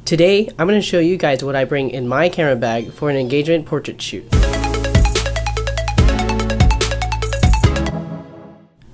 Today, I'm going to show you guys what I bring in my camera bag for an engagement portrait shoot.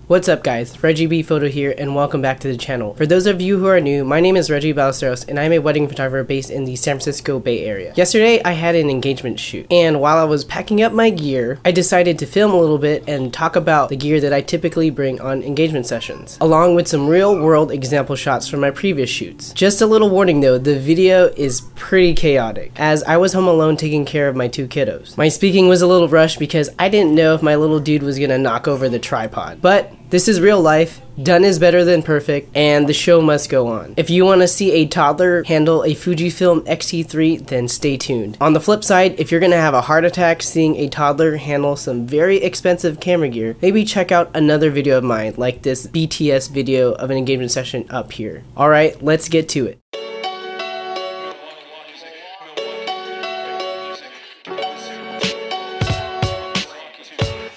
What's up guys, Reggie B Photo here and welcome back to the channel. For those of you who are new, my name is Reggie Ballesteros and I'm a wedding photographer based in the San Francisco Bay Area. Yesterday I had an engagement shoot and while I was packing up my gear, I decided to film a little bit and talk about the gear that I typically bring on engagement sessions, along with some real world example shots from my previous shoots. Just a little warning though, the video is pretty chaotic as I was home alone taking care of my two kiddos. My speaking was a little rushed because I didn't know if my little dude was gonna knock over the tripod, but this is real life, done is better than perfect, and the show must go on. If you want to see a toddler handle a Fujifilm X-T3, then stay tuned. On the flip side, if you're going to have a heart attack seeing a toddler handle some very expensive camera gear, maybe check out another video of mine, like this BTS video of an engagement session up here. Alright, let's get to it.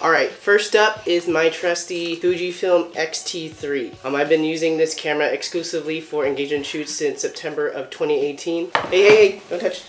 Alright, first up is my trusty Fujifilm X-T3. I've been using this camera exclusively for engagement shoots since September of 2018. Hey, don't touch it.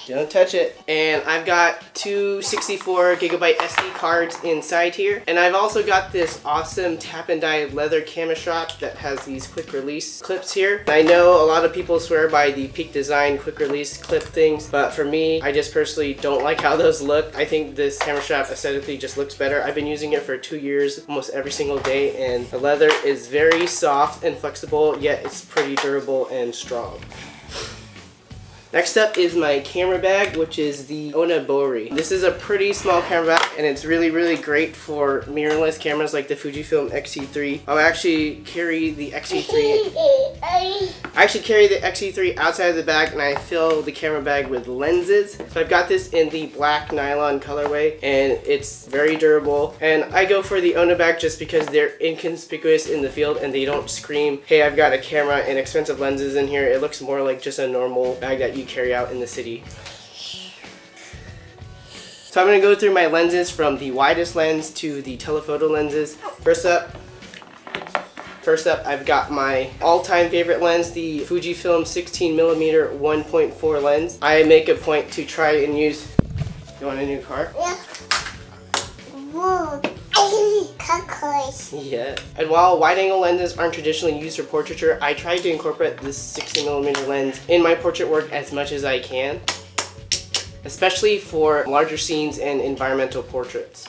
Don't touch it. And I've got two 64GB SD cards inside here. And I've also got this awesome tap and die leather camera strap that has these quick release clips here. And I know a lot of people swear by the Peak Design quick release clip things, but for me, I just personally don't like how those look. I think this camera strap aesthetically just looks better. I've been using it for 2 years, almost every single day, and the leather is very soft and flexible, yet it's pretty durable and strong. Next up is my camera bag, which is the Onabori. This is a pretty small camera bag and it's really great for mirrorless cameras like the Fujifilm X-T3. I actually carry the X-T3 outside of the bag and I fill the camera bag with lenses. So I've got this in the black nylon colorway and it's very durable. And I go for the Ona bag just because they're inconspicuous in the field and they don't scream, hey, I've got a camera and expensive lenses in here. It looks more like just a normal bag that you carry out in the city. So I'm going to go through my lenses from the widest lens to the telephoto lenses. First up, I've got my all-time favorite lens, the Fujifilm 16mm 1.4 lens. I make a point to try and use... You want a new car? Yeah. Yeah. And while wide-angle lenses aren't traditionally used for portraiture, I try to incorporate this 60mm lens in my portrait work as much as I can, especially for larger scenes and environmental portraits.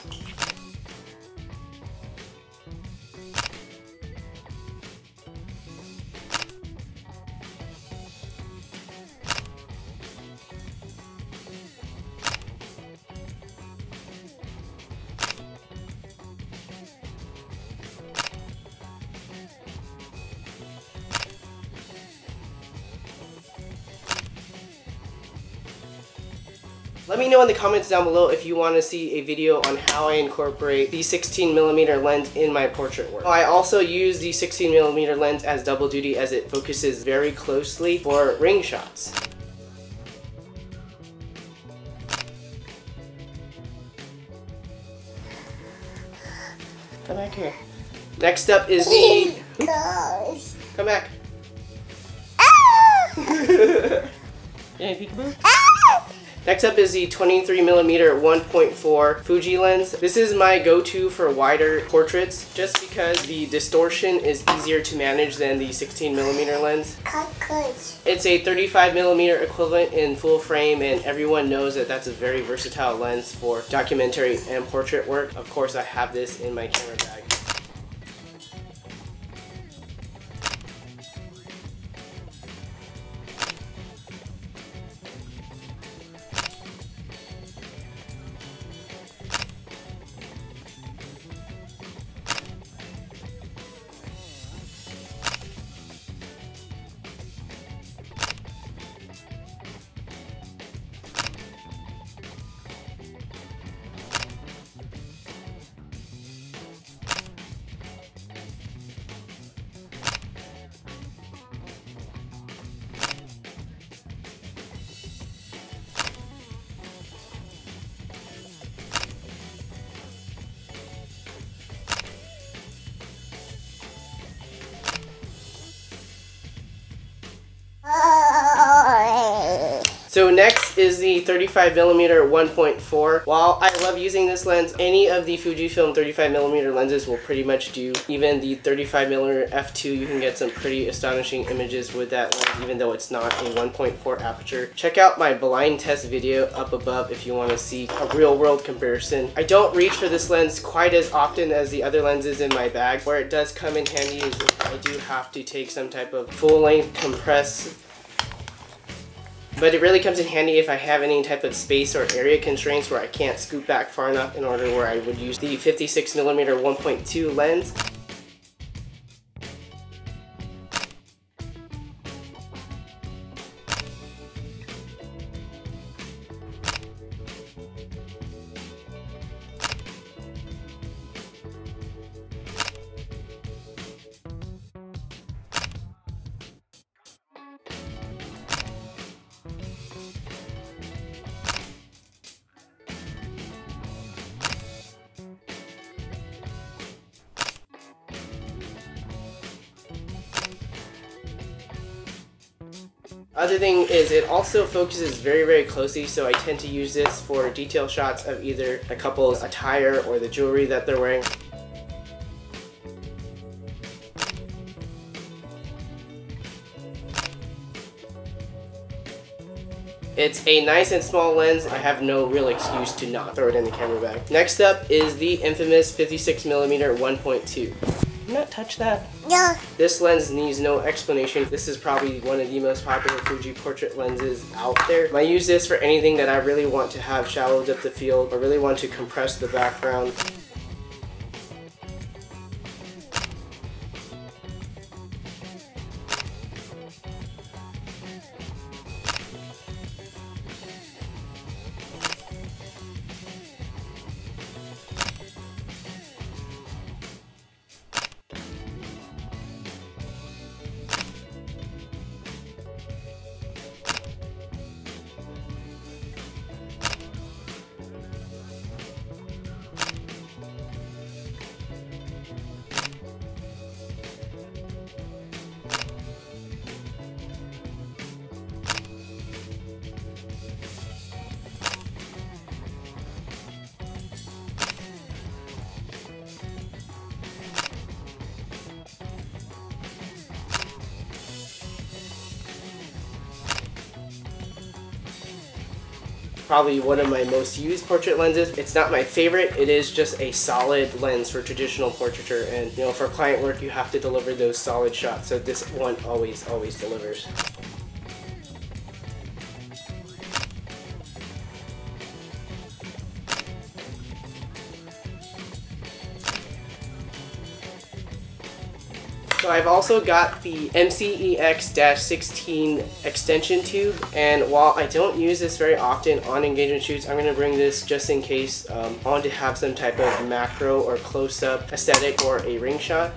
Let me know in the comments down below if you want to see a video on how I incorporate the 16mm lens in my portrait work. I also use the 16mm lens as double duty as it focuses very closely for ring shots. Come back here. Next up is the... Come back. Yeah, peekaboo. Next up is the 23mm 1.4 Fuji lens. This is my go-to for wider portraits just because the distortion is easier to manage than the 16mm lens. It's a 35mm equivalent in full frame and everyone knows that that's a very versatile lens for documentary and portrait work. Of course, I have this in my camera bag. So next is the 35mm 1.4. While I love using this lens, any of the Fujifilm 35mm lenses will pretty much do. Even the 35mm f2, you can get some pretty astonishing images with that lens, even though it's not a 1.4 aperture. Check out my blind test video up above if you want to see a real world comparison. I don't reach for this lens quite as often as the other lenses in my bag. Where it does come in handy is if I do have to take some type of full length compress. But it really comes in handy if I have any type of space or area constraints where I can't scoot back far enough in order where I would use the 56mm 1.2 lens. Other thing is it also focuses very closely, so I tend to use this for detail shots of either a couple's attire or the jewelry that they're wearing. It's a nice and small lens. I have no real excuse to not throw it in the camera bag. Next up is the infamous 56mm 1.2. Not touch that. Yeah. This lens needs no explanation. This is probably one of the most popular Fuji portrait lenses out there. I use this for anything that I really want to have shallow depth of field or really want to compress the background. Probably one of my most used portrait lenses. It's not my favorite, it is just a solid lens for traditional portraiture, and you know, for client work you have to deliver those solid shots, so this one always delivers. So I've also got the MCEX-16 extension tube, and while I don't use this very often on engagement shoots, I'm going to bring this just in case I want to have some type of macro or close-up aesthetic or a ring shot.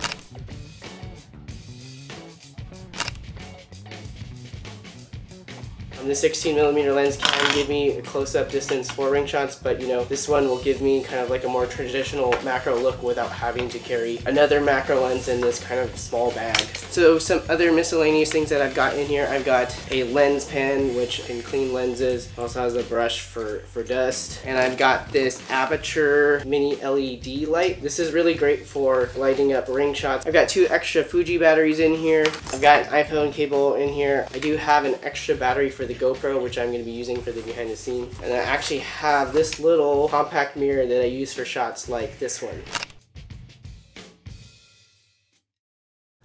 The 16mm lens can give me a close-up distance for ring shots, but you know, this one will give me kind of like a more traditional macro look without having to carry another macro lens in this kind of small bag. So some other miscellaneous things that I've got in here, I've got a lens pen which can clean lenses, also has a brush for dust, and I've got this aperture mini LED light. This is really great for lighting up ring shots. I've got 2 extra Fuji batteries in here. I've got an iPhone cable in here. I do have an extra battery for the GoPro, which I'm going to be using for the behind the scenes. And I actually have this little compact mirror that I use for shots like this one.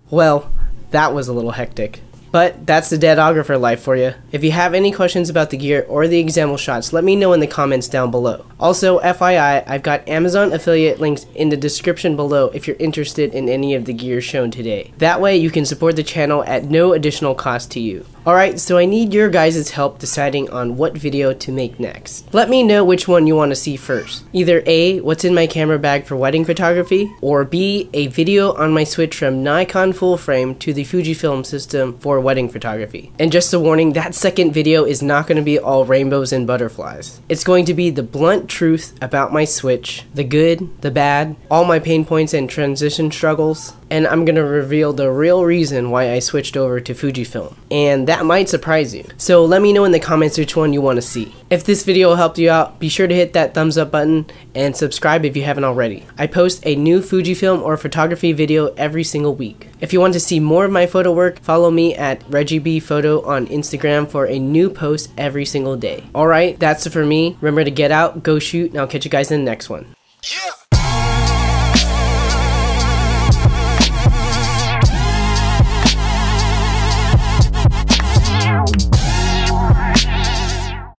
Well, that was a little hectic. But that's the Dadographer life for you. If you have any questions about the gear or the example shots, let me know in the comments down below. Also, FYI, I've got Amazon affiliate links in the description below if you're interested in any of the gear shown today. That way you can support the channel at no additional cost to you. Alright, so I need your guys' help deciding on what video to make next. Let me know which one you want to see first. Either A, what's in my camera bag for wedding photography, or B, a video on my switch from Nikon full frame to the Fujifilm system for wedding photography. And just a warning, that second video is not going to be all rainbows and butterflies. It's going to be the blunt truth about my switch, the good, the bad, all my pain points and transition struggles. and I'm gonna reveal the real reason why I switched over to Fujifilm, and that might surprise you. So let me know in the comments which one you want to see. If this video helped you out, be sure to hit that thumbs up button and subscribe if you haven't already. I post a new Fujifilm or photography video every single week. If you want to see more of my photo work, follow me at ReggieBPhoto on Instagram for a new post every single day. Alright, that's it for me. Remember to get out, go shoot, and I'll catch you guys in the next one. Yeah.